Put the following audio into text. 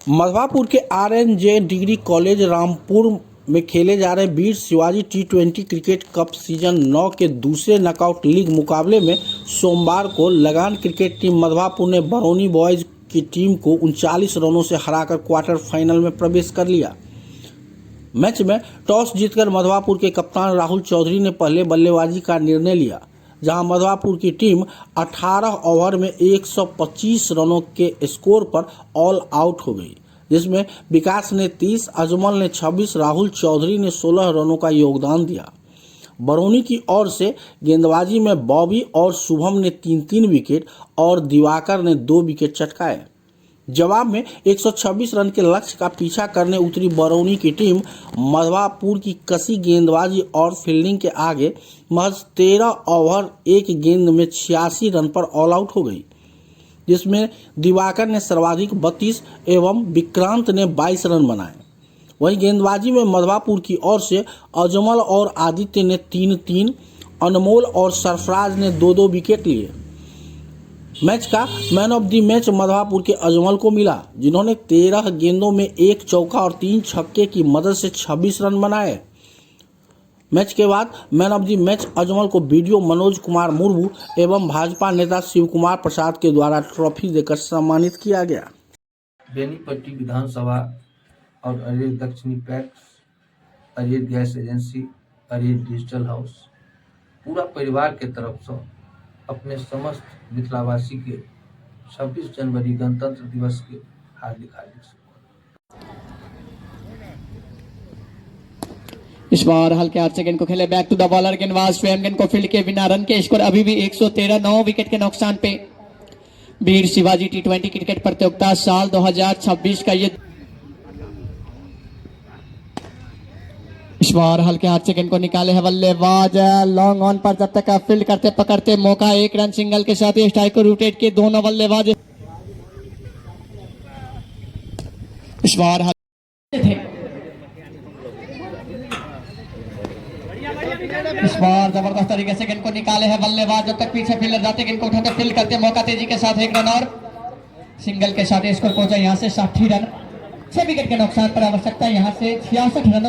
मधवापुर के RNJ degree college Rampur में खेले जा रहे Veer Shivaji T20 cricket cup season 9 के दूसरे नॉकआउट लीग मुकाबले में सोमवार को लगान क्रिकेट टीम मधवापुर ने बरौनी बॉयज की टीम को 39 रनों से हराकर क्वार्टर फाइनल में प्रवेश कर लिया। मैच में टॉस जीतकर मधवापुर के कप्तान राहुल चौधरी ने पहले बल्लेबाजी का निर्णय लिया, जहां मधवापुर की टीम 18 ओवर में 125 रनों के स्कोर पर ऑल आउट हो गई, जिसमें विकास ने 30, अजमल ने 26, राहुल चौधरी ने 16 रनों का योगदान दिया। बरौनी की ओर से गेंदबाजी में बॉबी और शुभम ने 3-3 विकेट और दिवाकर ने 2 विकेट चटकाए। जवाब में 126 रन के लक्ष्य का पीछा करने उतरी बरौनी की टीम मधवापुर की कसी गेंदबाजी और फील्डिंग के आगे महज 13 ओवर 1 गेंद में 86 रन पर ऑल आउट हो गई, जिसमें दिवाकर ने सर्वाधिक 32 एवं विक्रांत ने 22 रन बनाए। वहीं गेंदबाजी में मधवापुर की ओर से अजमल और आदित्य ने 3-3, अनमोल और सरफराज ने 2-2 विकेट लिए। मैच का man of the match Madhwapur के अजमल को मिला, जिन्होंने 13 गेंदों में 1 चौका और 3 छक्के की मदद से 26 रन बनाए। मैच के बाद man of the match Ajmal को वीडियो मनोज कुमार मुर्मू एवं भाजपा नेता शिव कुमार प्रसाद के द्वारा ट्रॉफी देकर सम्मानित किया गया। बेनीपट्टी विधानसभा और अरेर दक्षिणी पैक्स, अरेर गैस एजेंसी, अरेर डिजिटल हाउस पूरा परिवार के तरफ से अपने समस्त मिथिलावासी के 26 जनवरी गणतंत्र दिवस के हार्दिक शुभकामनाएं। इस बार हल्के 8 सेकंड को खेले बैक टू द बॉलर, गेंदबाज स्वयं गेंद को फील्ड के बिना रन के स्कोर अभी भी 113, 9 विकेट के नुकसान पे वीर शिवाजी T20 क्रिकेट प्रतियोगिता साल 2026 का ये इस बार हल्के 8 सेकंड को निकाले है बल्लेबाज लॉन्ग ऑन पर, जब तक फील्ड करते पकड़ते मौका 1 रन सिंगल के साथ स्ट्राइक को रोटेट किए दोनों बल्लेबाज। इस बार जबरदस्त तरीके से गेंद को निकाले हैं बल्लेबाज, जब तक पीछे फील्डर जाते गेंद को उठाते फील्ड करते मौका तेजी के साथ 1 रन और सिंगल के साथ स्कोर पहुंचा यहां से 60 रन, 6 विकेट के नुकसान पर आवश्यकता यहां से 66 रनों